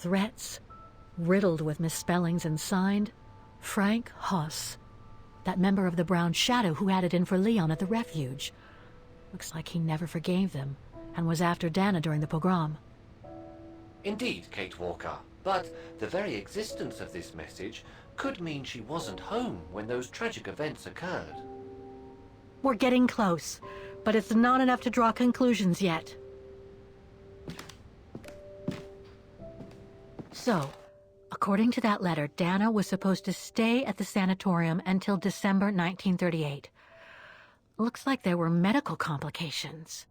threats, riddled with misspellings, and signed Frank Hoss, that member of the Brown Shadow who had it in for Leon at the refuge. Looks like he never forgave them and was after Dana during the pogrom. Indeed, Kate Walker, but the very existence of this message could mean she wasn't home when those tragic events occurred. We're getting close, but it's not enough to draw conclusions yet. So, according to that letter, Dana was supposed to stay at the sanatorium until December 1938. Looks like there were medical complications.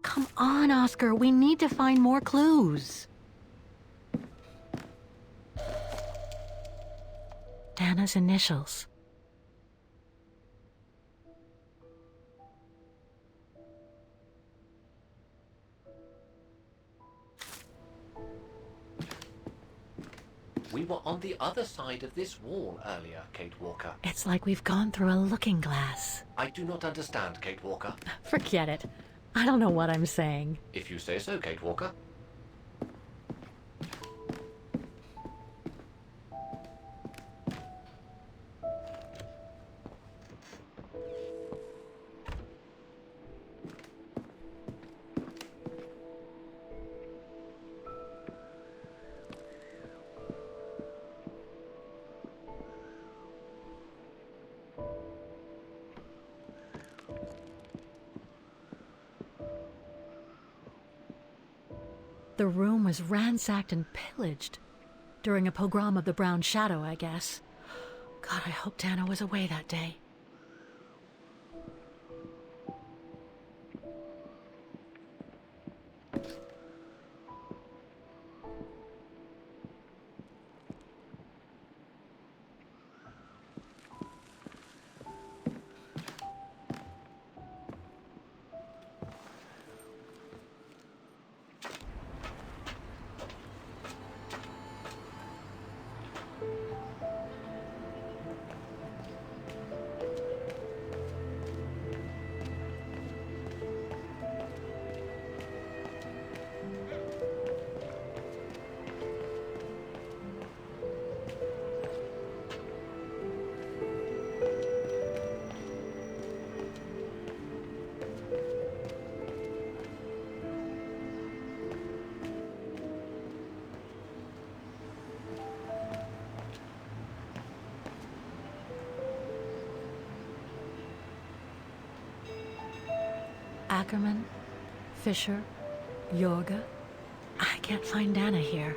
Come on, Oscar, we need to find more clues. Dana's initials. We were on the other side of this wall earlier, Kate Walker. It's like we've gone through a looking glass. I do not understand, Kate Walker. Forget it. I don't know what I'm saying. If you say so, Kate Walker. The room was ransacked and pillaged. During a pogrom of the Brown Shadow, I guess. God, I hope Dana was away that day. Ackerman, Fisher, Yorga. I can't find Dana here.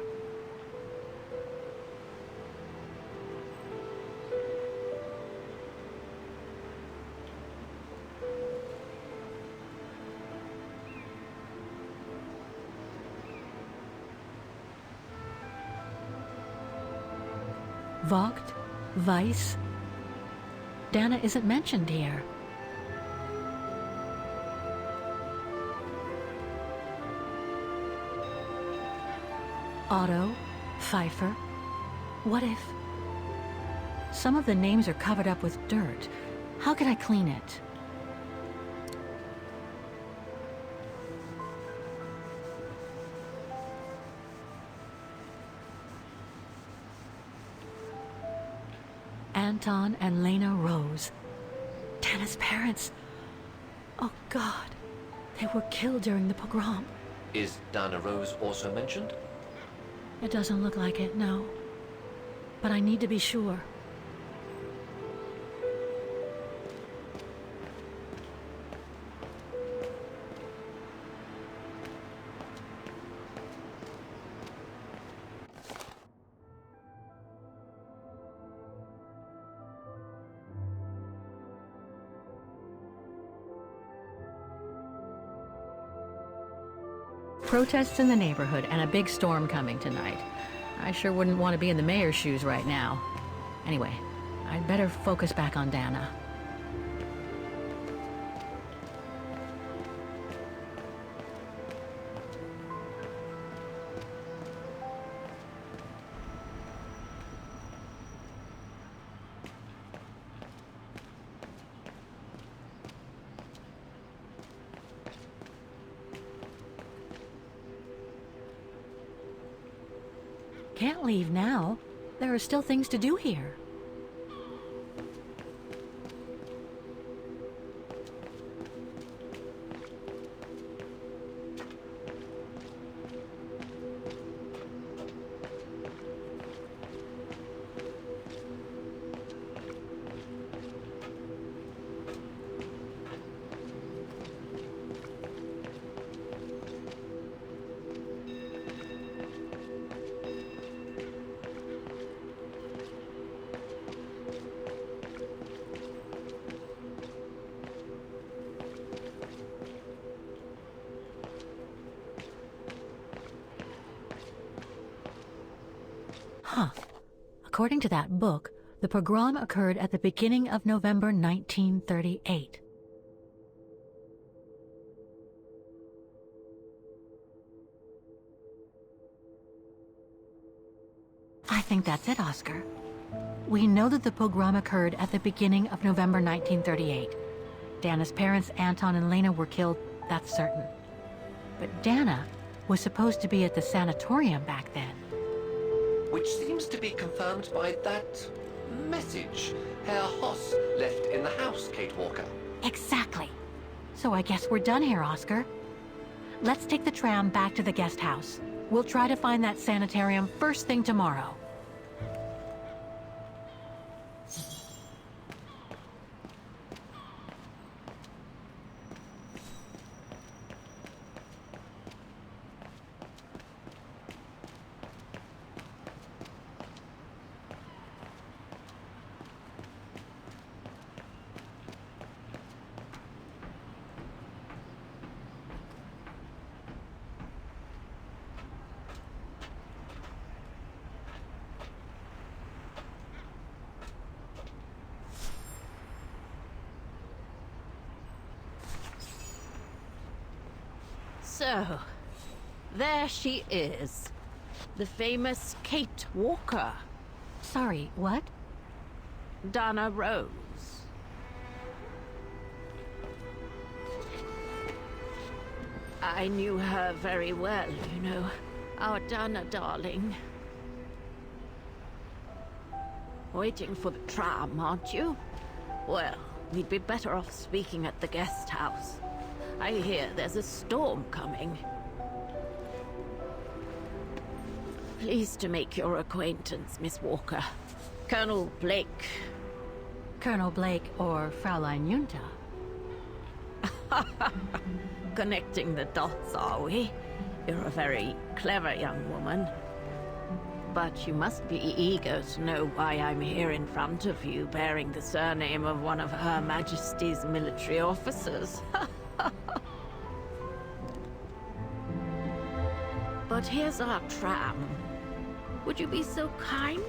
Vogt, Weiss. Dana isn't mentioned here. Otto, Pfeiffer. What if... Some of the names are covered up with dirt. How could I clean it? Anton and Lena Rose. Dana's parents. Oh God, they were killed during the pogrom. Is Dana Rose also mentioned? It doesn't look like it, no. But I need to be sure. Protests in the neighborhood and a big storm coming tonight. I sure wouldn't want to be in the mayor's shoes right now. Anyway, I'd better focus back on Dana. can't leave now. There are still things to do here. Huh. According to that book, the pogrom occurred at the beginning of November 1938. I think that's it, Oscar. We know that the pogrom occurred at the beginning of November 1938. Dana's parents, Anton and Lena, were killed, that's certain. But Dana was supposed to be at the sanatorium back then. Which seems to be confirmed by that message Herr Hoss left in the house, Kate Walker. Exactly. So I guess we're done here, Oscar. Let's take the tram back to the guest house. We'll try to find that sanitarium first thing tomorrow. So, there she is. The famous Kate Walker. Sorry, what? Dana Rose. I knew her very well, you know. Our Dana darling. Waiting for the tram, aren't you? Well, we'd be better off speaking at the guest house. I hear there's a storm coming. Pleased to make your acquaintance, Miss Walker. Colonel Blake. Colonel Blake or Fraulein Junta? Connecting the dots, are we? You're a very clever young woman. But you must be eager to know why I'm here in front of you, bearing the surname of one of Her Majesty's military officers. But here's our tram. Would you be so kind?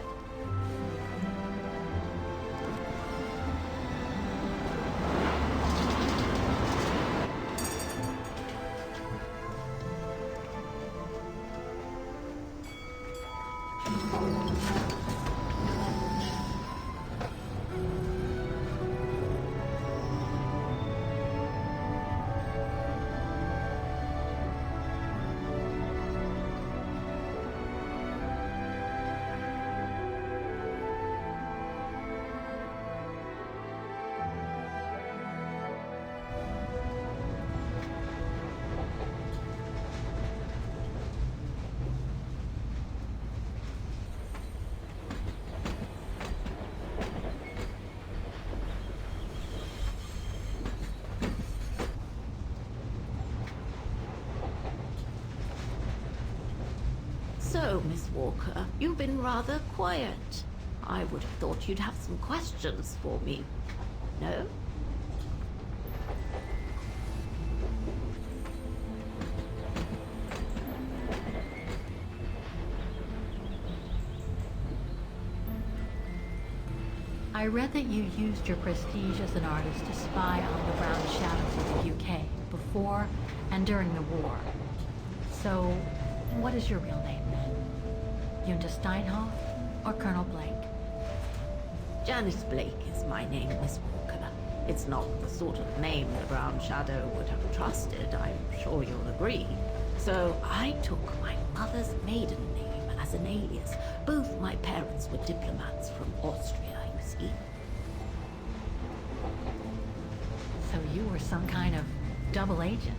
So, Miss Walker, you've been rather quiet. I would have thought you'd have some questions for me. No? I read that you used your prestige as an artist to spy on the brown shadows of the UK before and during the war. So, what is your real name then? Junta Steinhoff or Colonel Blake? Janice Blake is my name, Miss Walker. It's not the sort of name the Brown Shadow would have trusted, I'm sure you'll agree. So I took my mother's maiden name as as an alias. Both my parents were diplomats from Austria, you see. So you were some kind of double agent.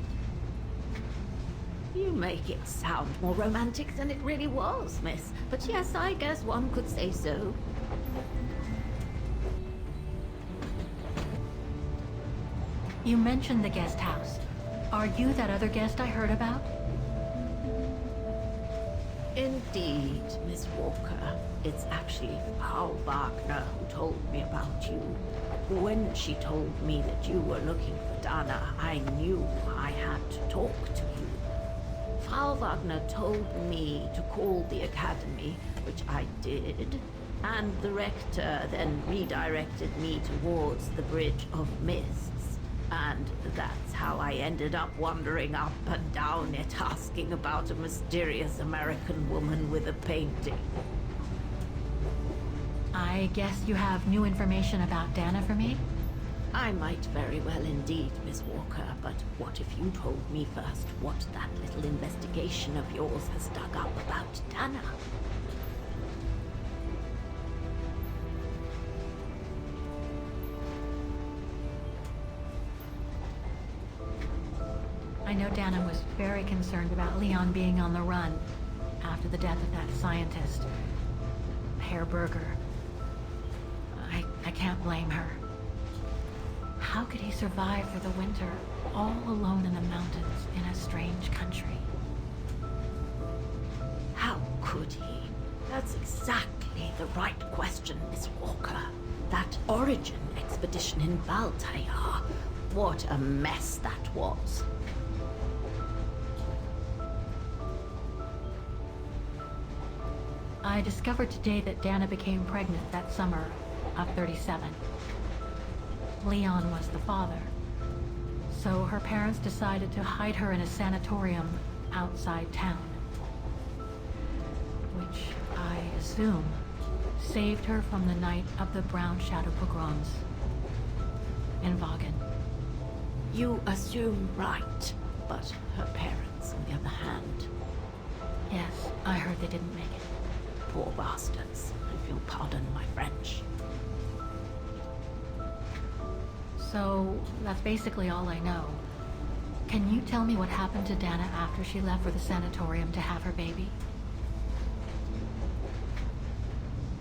You make it sound more romantic than it really was, miss. But yes, I guess one could say so. You mentioned the guest house. Are you that other guest I heard about? Indeed, Miss Walker. It's actually Frau Wagner who told me about you. When she told me that you were looking for Dana, I knew I had to talk to you. Frau Wagner told me to call the academy, which I did, and the rector then redirected me towards the Bridge of Mists. And that's how I ended up wandering up and down it, asking about a mysterious American woman with a painting. I guess you have new information about Dana for me? I might very well indeed, Miss Walker, but what if you told me first what that little investigation of yours has dug up about Dana? I know Dana was very concerned about Leon being on the run after the death of that scientist, Herr Berger. I can't blame her. How could he survive through the winter, all alone in the mountains in a strange country? How could he? That's exactly the right question, Miss Walker. That origin expedition in Valtair, what a mess that was. I discovered today that Dana became pregnant that summer of 37. Leon was the father. So her parents decided to hide her in a sanatorium outside town. Which, I assume, saved her from the night of the Brown Shadow pogroms in Vagen. You assume right, but her parents, on the other hand, Yes, I heard they didn't make it. poor bastards, if you'll pardon my French. So, that's basically all I know. Can you tell me what happened to Dana after she left for the sanatorium to have her baby?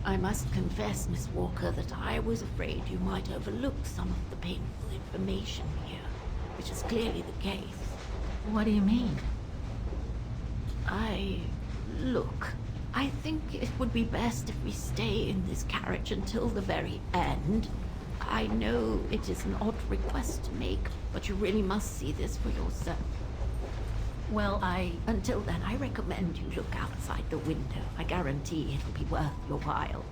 I must confess, Miss Walker, that I was afraid you might overlook some of the painful information here, which is clearly the case. What do you mean? Look, I think it would be best if we stay in this carriage until the very end. I know it is an odd request to make, but you really must see this for yourself. Well, Until then, I recommend you look outside the window. I guarantee it'll be worth your while.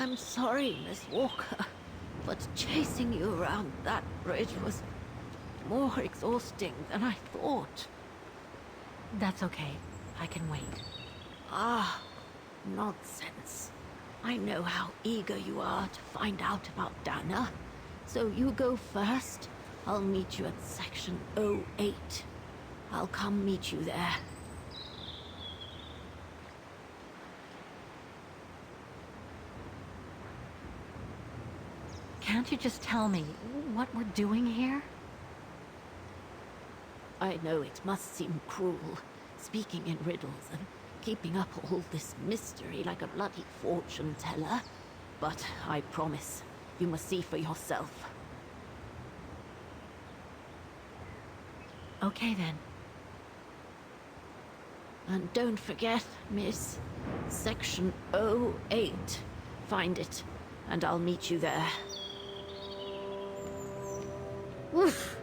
I'm sorry, Miss Walker, but chasing you around that bridge was more exhausting than I thought. That's okay. I can wait. Ah, nonsense. I know how eager you are to find out about Dana. So you go first. I'll meet you at section 08. I'll come meet you there. Can't you just tell me what we're doing here? I know it must seem cruel, speaking in riddles and keeping up all this mystery like a bloody fortune teller. But I promise, you must see for yourself. Okay then. And don't forget, miss, section 08. Find it, and I'll meet you there. Oof.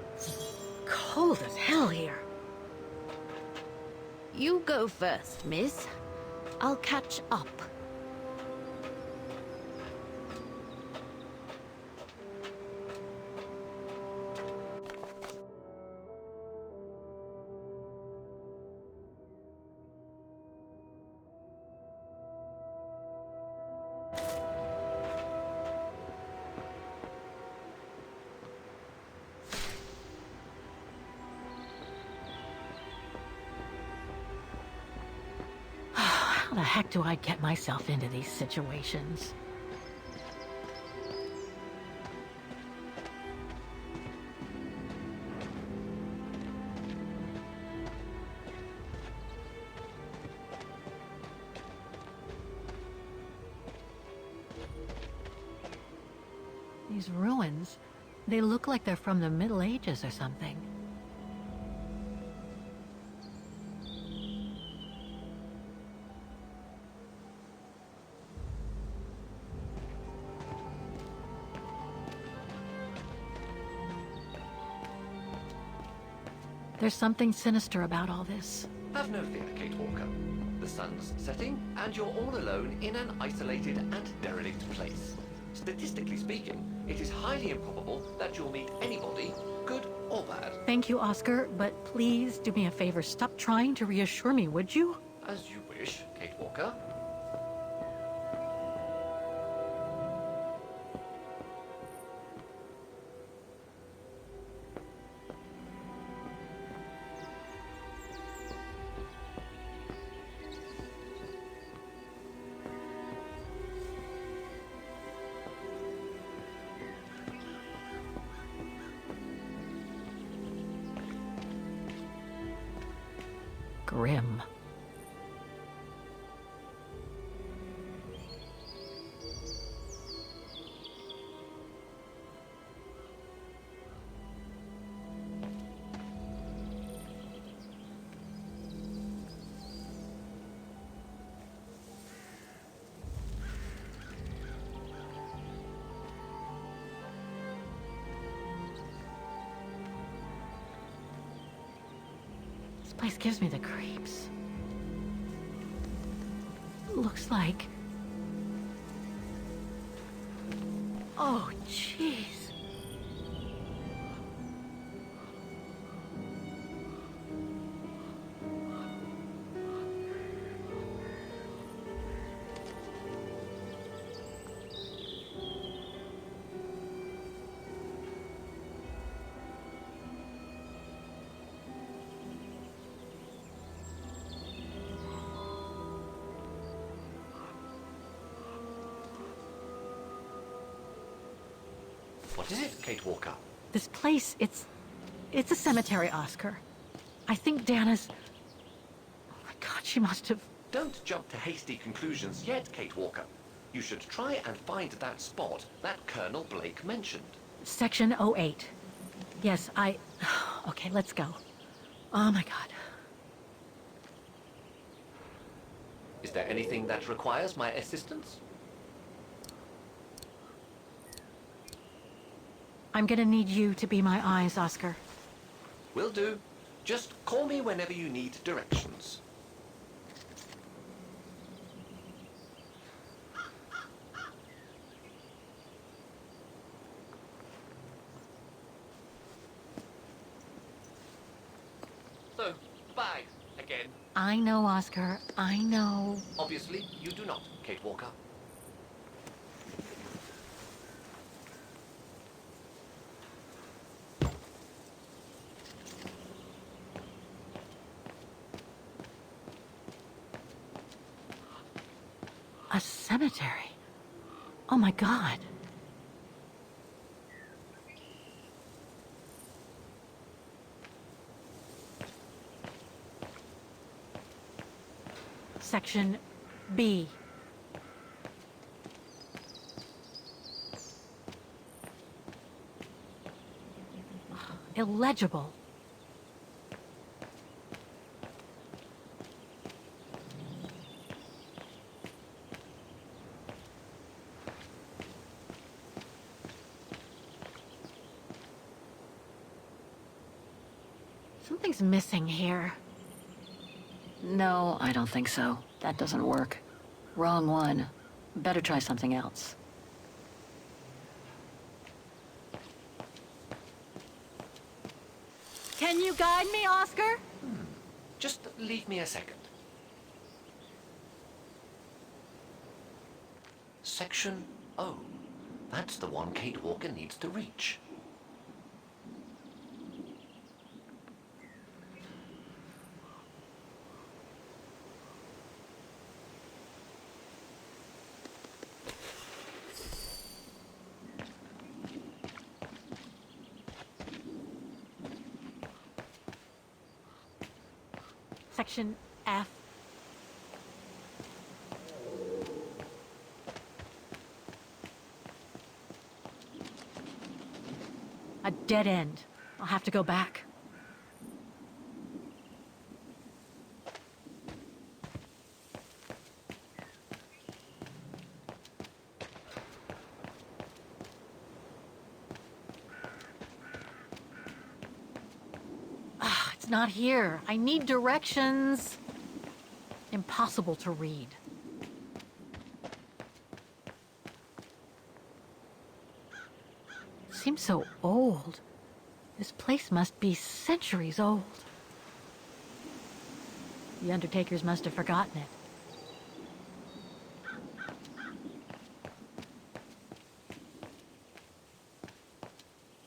Cold as hell here. You go first, miss. I'll catch up. How the heck do I get myself into these situations? These ruins, they look like they're from the Middle Ages or something. There's something sinister about all this. Have no fear, Kate Walker. The sun's setting, and you're all alone in an isolated and derelict place. Statistically speaking, it is highly improbable that you'll meet anybody, good or bad. Thank you, Oscar, but please do me a favor. Stop trying to reassure me, would you? As you wish, Kate Walker. Grim. This place gives me the creeps. Looks like... Oh, jeez. What is it, Kate Walker? This place, it's a cemetery, Oscar. I think Dana's... Oh my God, she must have... Don't jump to hasty conclusions yet, Kate Walker. You should try and find that spot that Colonel Blake mentioned. Section 08. Yes, Okay, let's go. Oh my God. Is there anything that requires my assistance? I'm gonna need you to be my eyes, Oscar. Will do. Just call me whenever you need directions. So, the bag, again. I know, Oscar. I know. Obviously, you do not, Kate Walker. A cemetery. Oh my God. Section B. Illegible. Something's missing here. No, I don't think so. That doesn't work. Wrong one. Better try something else. Can you guide me, Oscar? Just leave me a second. Section O. That's the one Kate Walker needs to reach. Section F. A dead end. I'll have to go back. It's not here. I need directions. Impossible to read. Seems so old. This place must be centuries old. The undertakers must have forgotten it.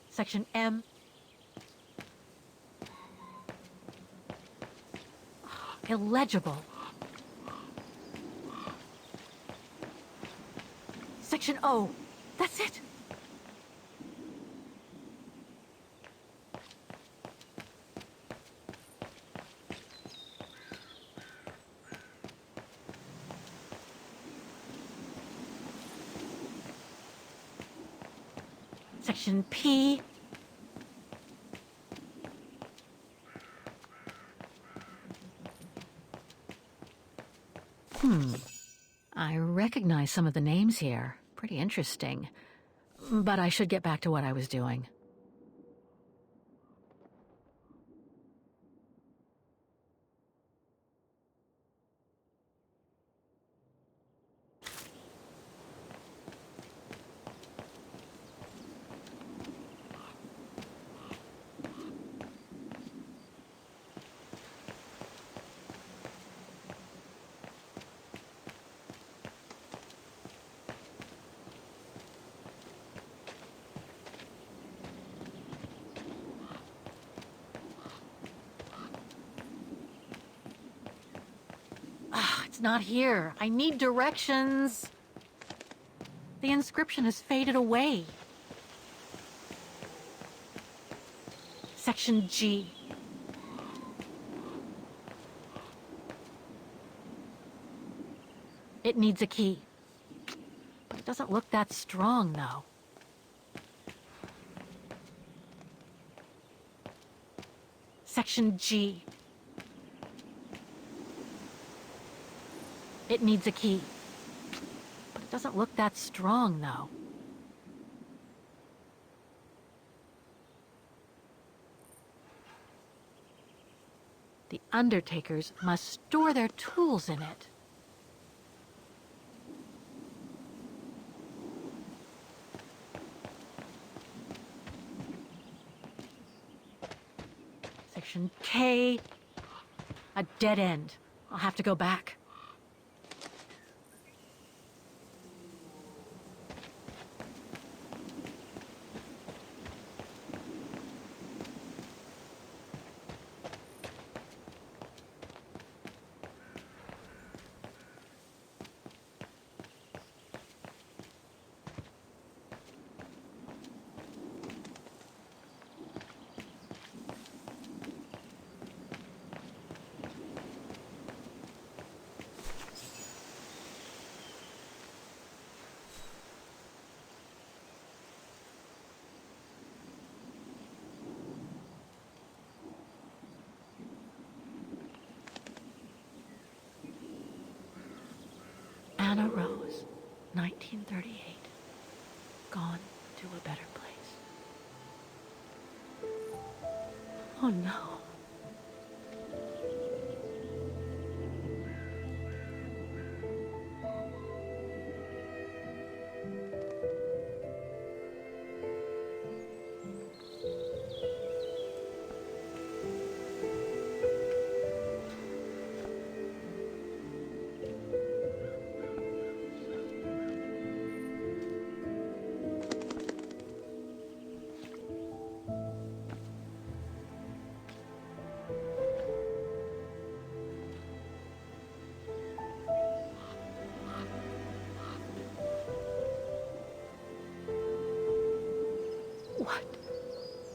Section M. Illegible. Section O. That's it. Section P. I recognize some of the names here. Pretty interesting. But I should get back to what I was doing. It's not here. I need directions. The inscription has faded away. Section G. It needs a key. But it doesn't look that strong, though. Section G. It needs a key. But it doesn't look that strong, though. The undertakers must store their tools in it. Section K. A dead end. I'll have to go back. Anna Rose, 1938. Gone to a better place. Oh no.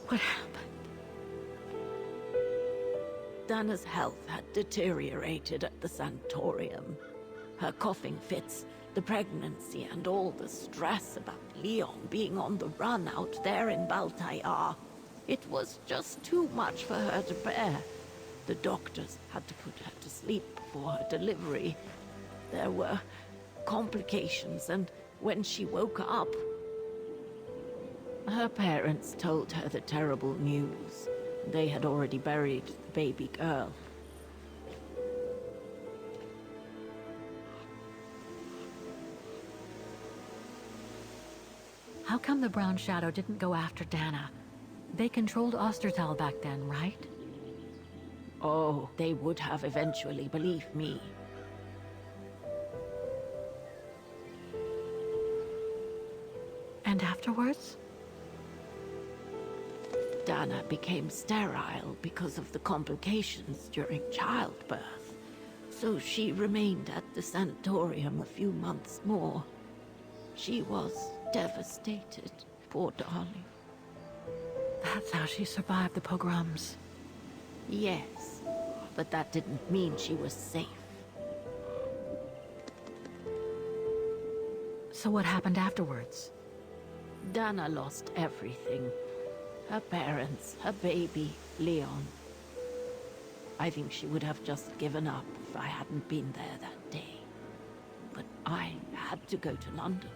What happened? Dana's health had deteriorated at the sanatorium. Her coughing fits, the pregnancy, and all the stress about Leon being on the run out there in Baltayar. It was just too much for her to bear. The doctors had to put her to sleep before her delivery. There were complications, and when she woke up, her parents told her the terrible news. They had already buried the baby girl. How come the Brown Shadow didn't go after Dana? They controlled Ostertal back then, right? Oh, they would have eventually, believe me. And afterwards? Dana became sterile because of the complications during childbirth. So she remained at the sanatorium a few months more. She was devastated, poor darling. That's how she survived the pogroms. Yes, but that didn't mean she was safe. So what happened afterwards? Dana lost everything. Her parents, her baby, Leon. I think she would have just given up if I hadn't been there that day. But I had to go to London.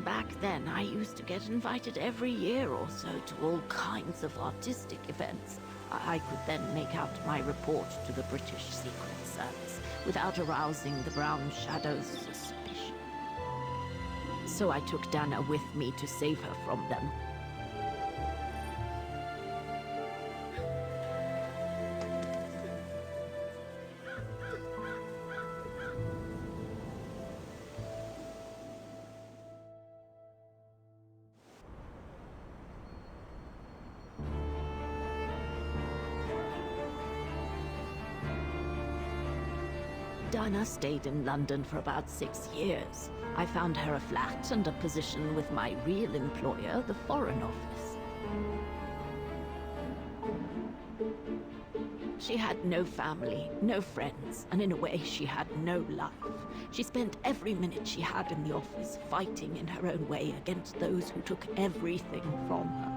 Back then, I used to get invited every year or so to all kinds of artistic events. I could then make out my report to the British Secret Service without arousing the Brown Shadow's suspicion. So I took Dana with me to save her from them. Dana stayed in London for about 6 years. I found her a flat and a position with my real employer, the Foreign Office. She had no family, no friends, and in a way she had no life. She spent every minute she had in the office fighting in her own way against those who took everything from her.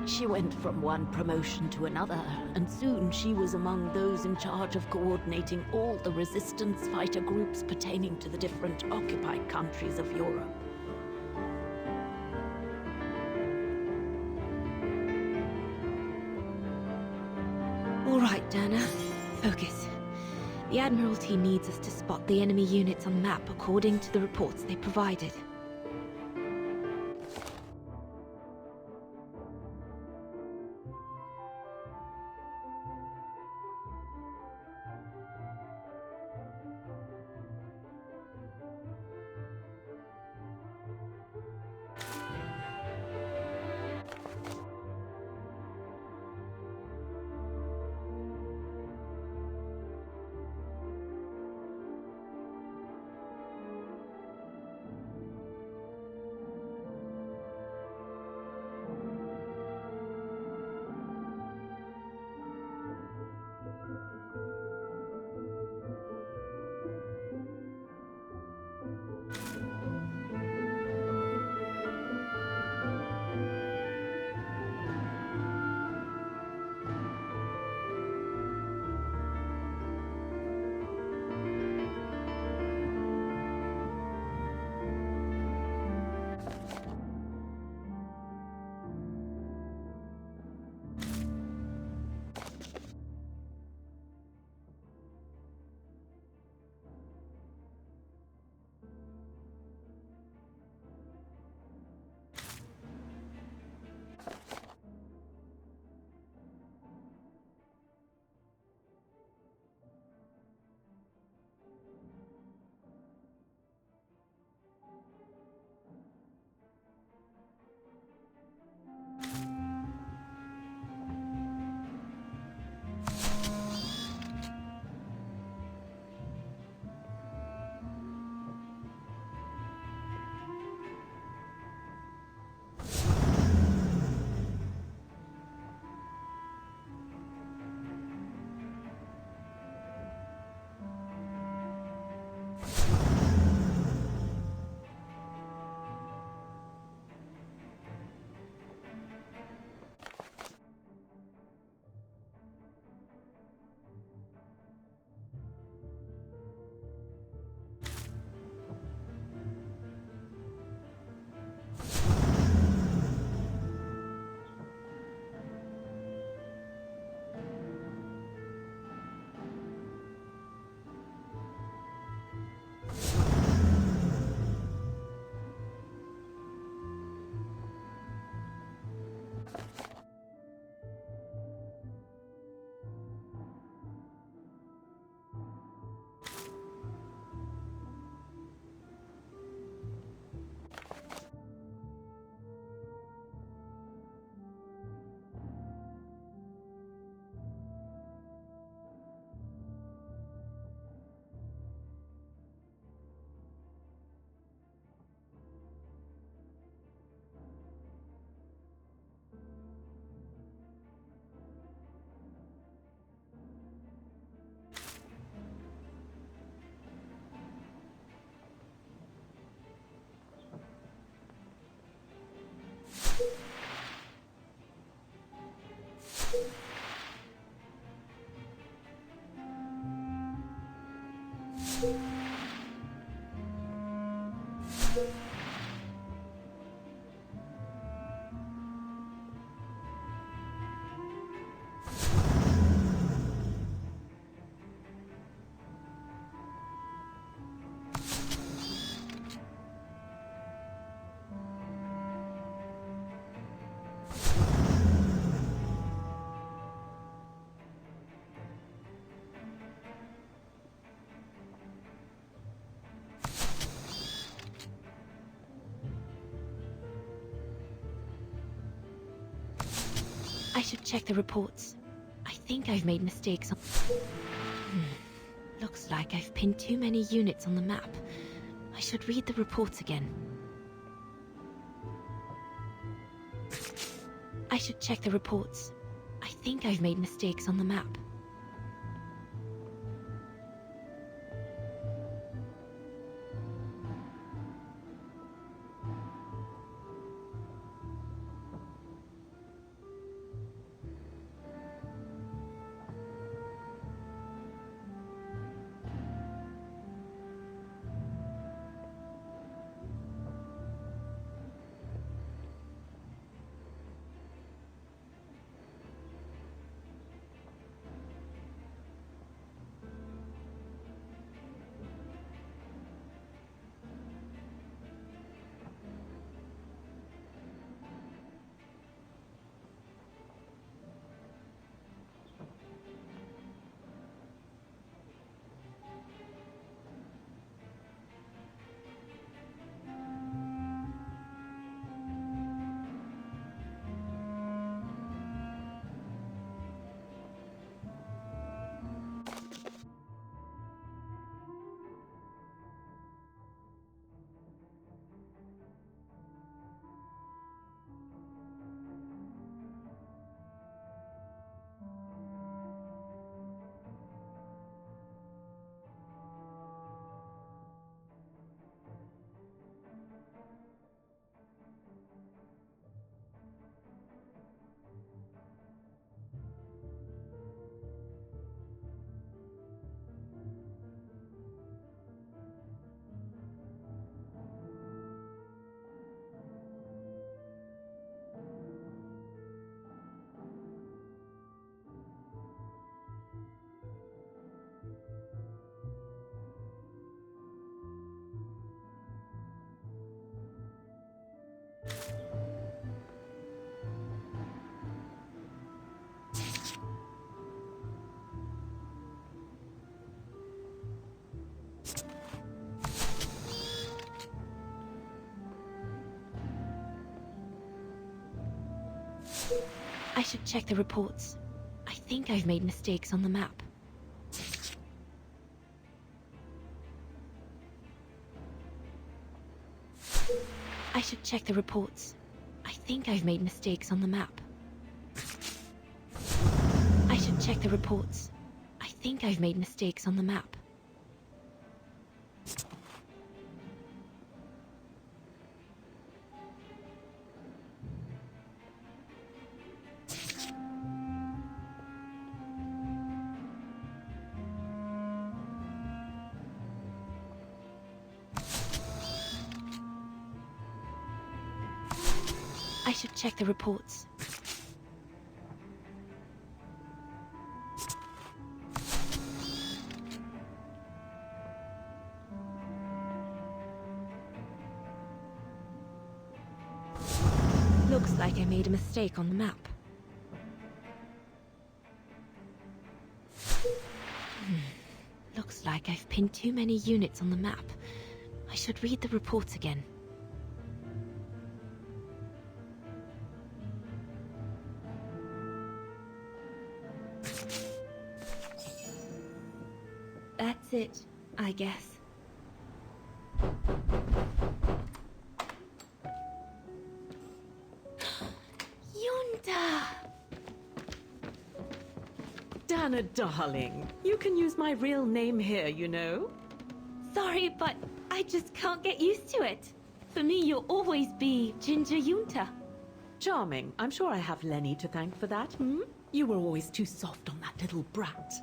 She went from one promotion to another, and soon she was among those in charge of coordinating all the resistance fighter groups pertaining to the different occupied countries of Europe. All right, Dana. Focus. The Admiralty needs us to spot the enemy units on the map according to the reports they provided. I should check the reports. I think I've made mistakes on... Looks like I've pinned too many units on the map. I should read the reports again. I should check the reports. I think I've made mistakes on the map. I should check the reports. I think I've made mistakes on the map. I should check the reports. I think I've made mistakes on the map. I should check the reports. I think I've made mistakes on the map. I should check the reports. Looks like I made a mistake on the map. Looks like I've pinned too many units on the map. I should read the reports again. That's it, I guess. Yunta! Dana, darling, you can use my real name here, you know. Sorry, but I just can't get used to it. For me, you'll always be Ginger Yunta. Charming. I'm sure I have Lenny to thank for that, hmm? You were always too soft on that little brat.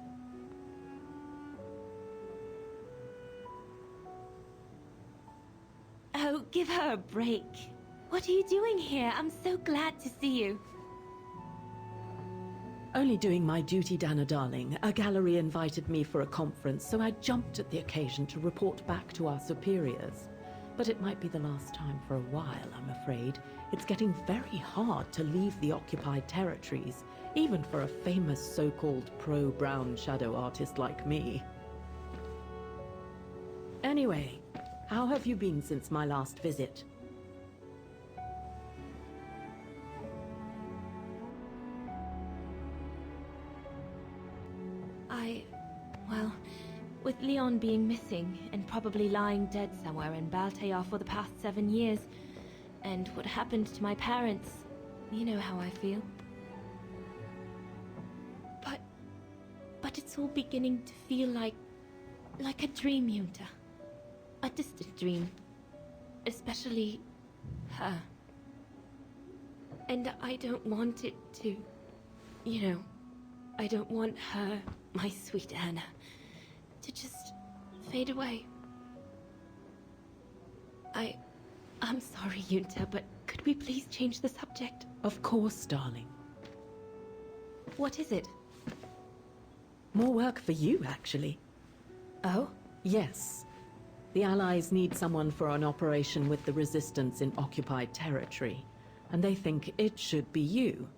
Oh, give her a break. What are you doing here? I'm so glad to see you. Only doing my duty, Dana darling. A gallery invited me for a conference, so I jumped at the occasion to report back to our superiors. But it might be the last time for a while, I'm afraid. It's getting very hard to leave the occupied territories, even for a famous so-called pro-brown shadow artist like me. Anyway, how have you been since my last visit? Well, with Leon being missing and probably lying dead somewhere in Baltear for the past 7 years, and what happened to my parents, you know how I feel. But it's all beginning to feel like a dream, Yunta. A distant dream. Especially her. And I don't want it to, I don't want her, my sweet Anna, to just fade away. I'm sorry, Yunta, but could we please change the subject? Of course, darling. What is it? More work for you, actually. Oh? Yes. The Allies need someone for an operation with the Resistance in occupied territory, and they think it should be you.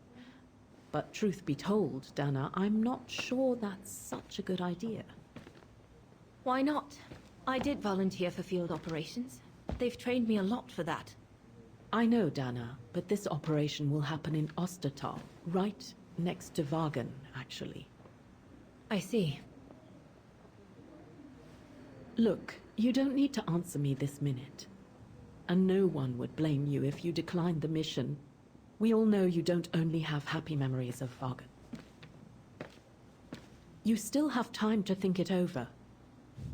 But truth be told, Dana, I'm not sure that's such a good idea. Why not? I did volunteer for field operations. They've trained me a lot for that. I know, Dana, but this operation will happen in Ostertal, right next to Vagen, actually. I see. Look, you don't need to answer me this minute. And no one would blame you if you declined the mission. We all know you don't only have happy memories of Vagen. You still have time to think it over.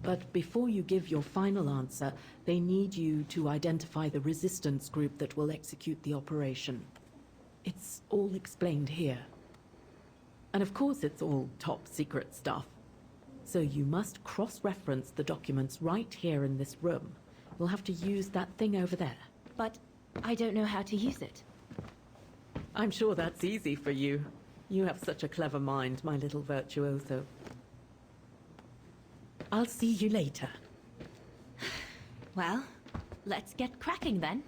But before you give your final answer, they need you to identify the resistance group that will execute the operation. It's all explained here. And of course it's all top secret stuff. So you must cross-reference the documents right here in this room. You'll have to use that thing over there. But I don't know how to use it. I'm sure that's easy for you. You have such a clever mind, my little virtuoso. I'll see you later. Well, let's get cracking then.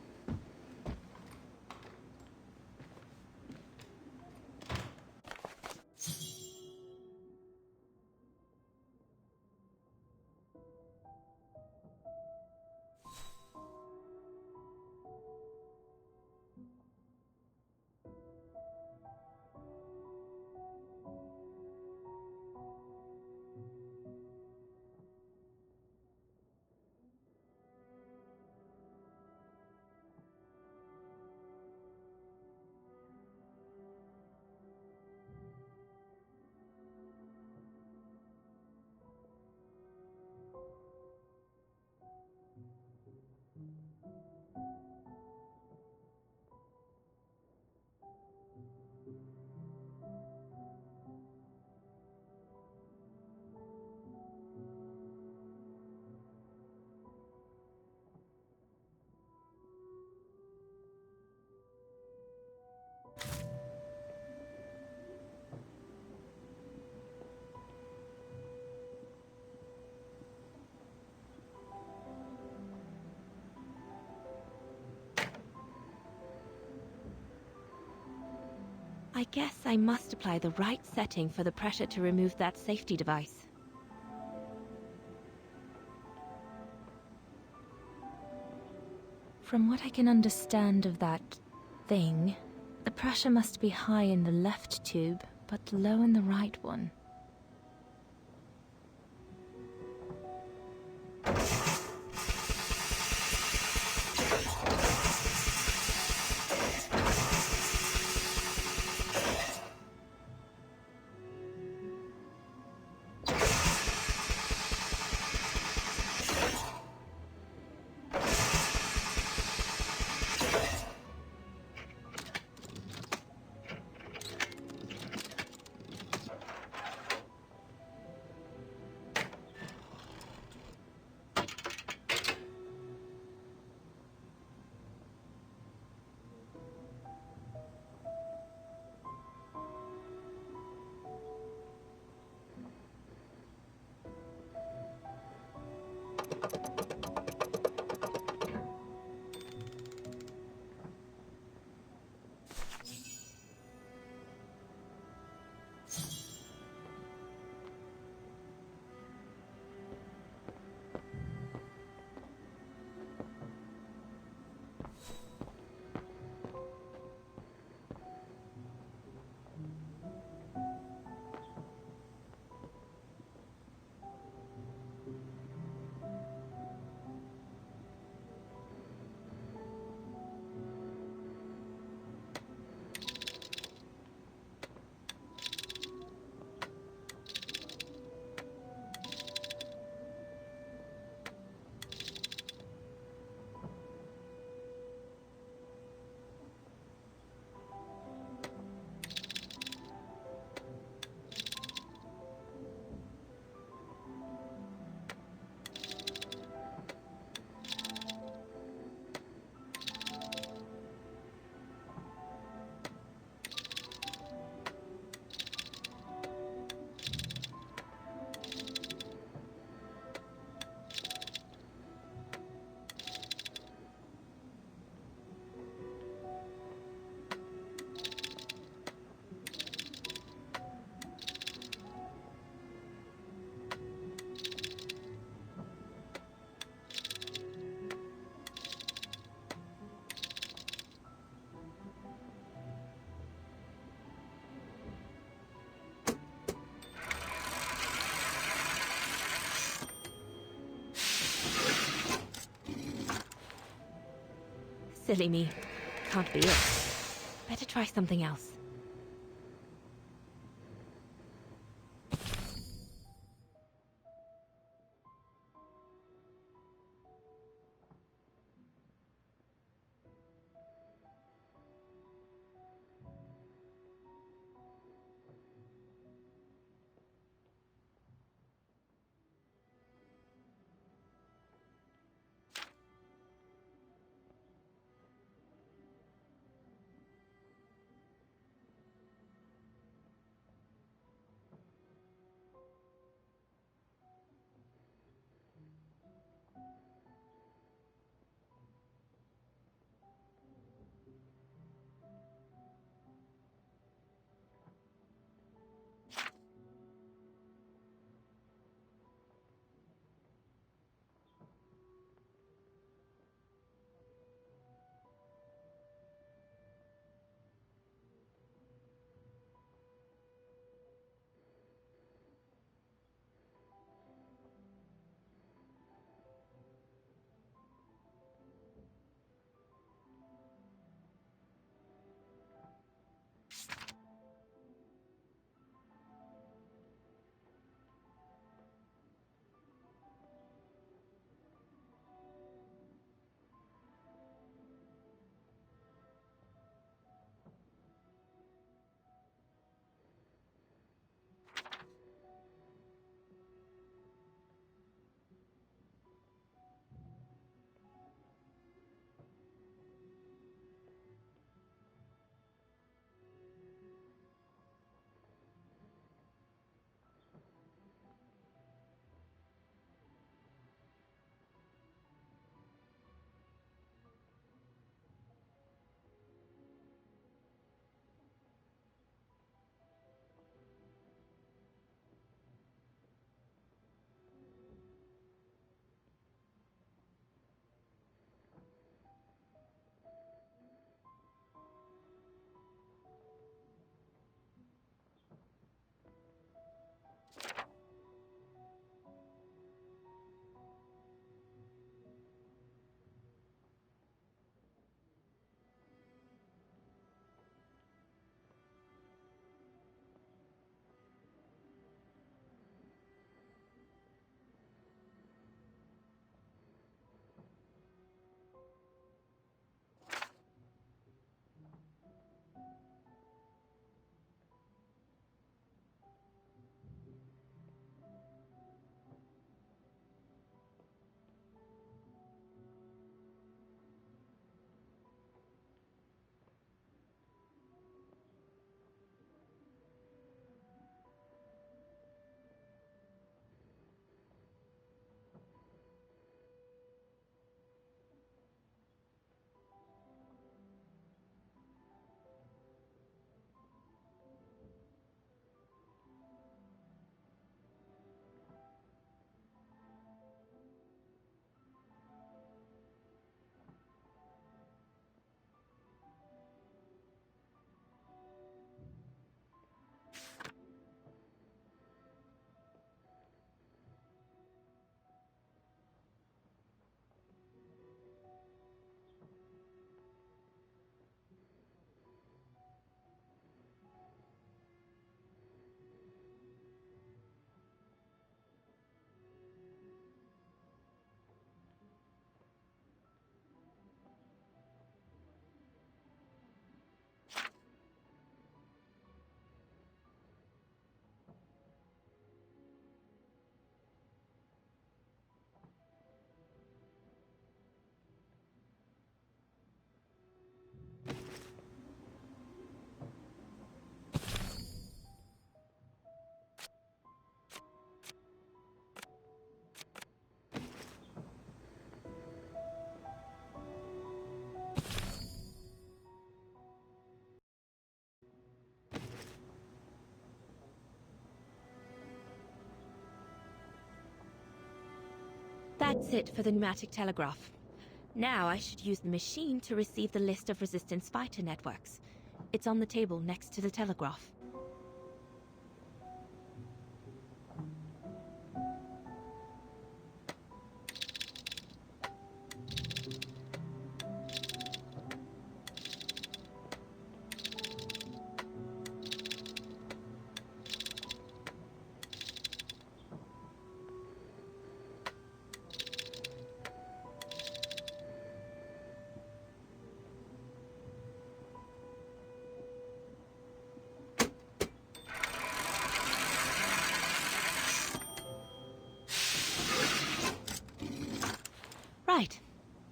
I guess I must apply the right setting for the pressure to remove that safety device. From what I can understand of that thing, the pressure must be high in the left tube, but low in the right one. Silly me. Can't be it. Better try something else. That's it for the pneumatic telegraph. Now I should use the machine to receive the list of resistance fighter networks. It's on the table next to the telegraph. Right.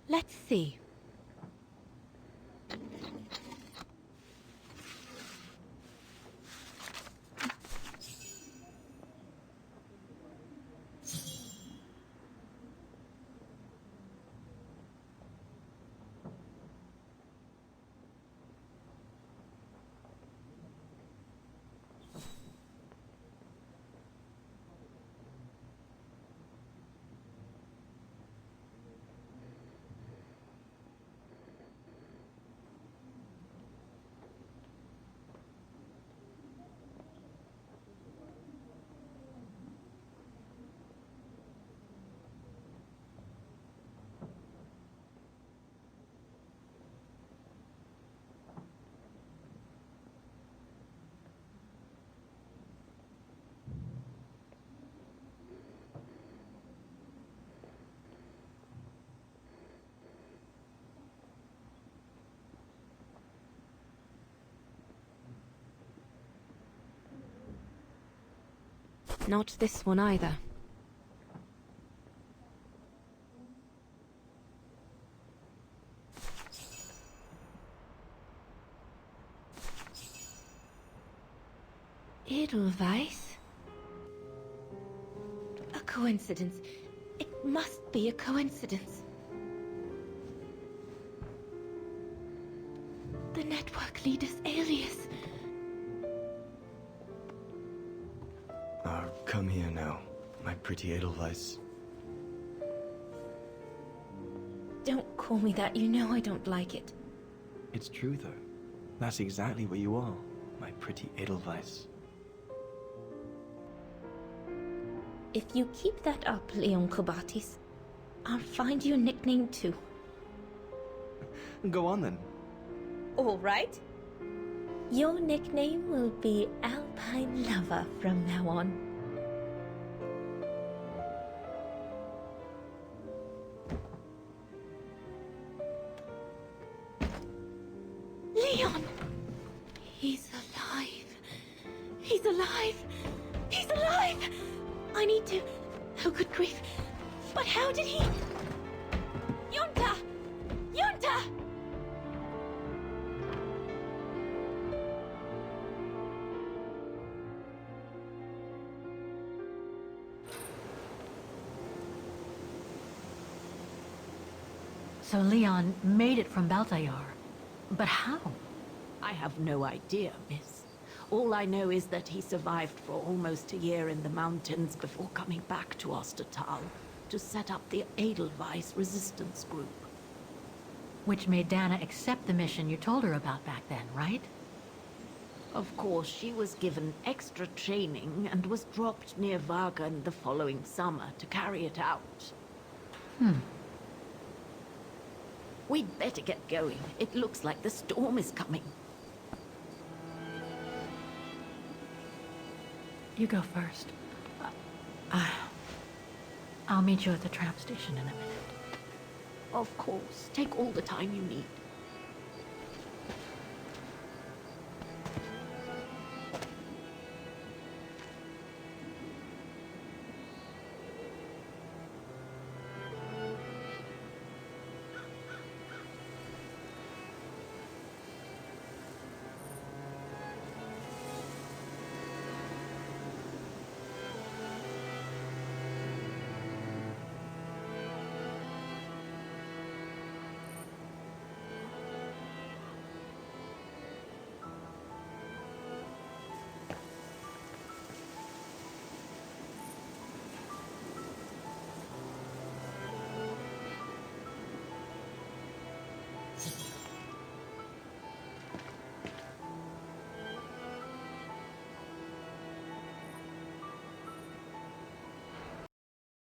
Let's see. Not this one either. Edelweiss? A coincidence. It must be a coincidence. The network leader's alias. Come here now, my pretty Edelweiss. Don't call me that, you know I don't like it. It's true though. That's exactly what you are, my pretty Edelweiss. If you keep that up, Leon Kobatis, I'll find you a nickname too. Go on then. All right. Your nickname will be Alpine Lover from now on. Leon! He's alive. He's alive. He's alive! I need to... Oh, good grief. But how did he... Yunta! Yunta! So Leon made it from Baltayar. But how? I have no idea, miss. All I know is that he survived for almost a year in the mountains before coming back to Ostertal to set up the Edelweiss resistance group. Which made Dana accept the mission you told her about back then, right? Of course, she was given extra training and was dropped near Vagan the following summer to carry it out. We'd better get going. It looks like the storm is coming. You go first. I'll meet you at the tram station in a minute. Of course, take all the time you need.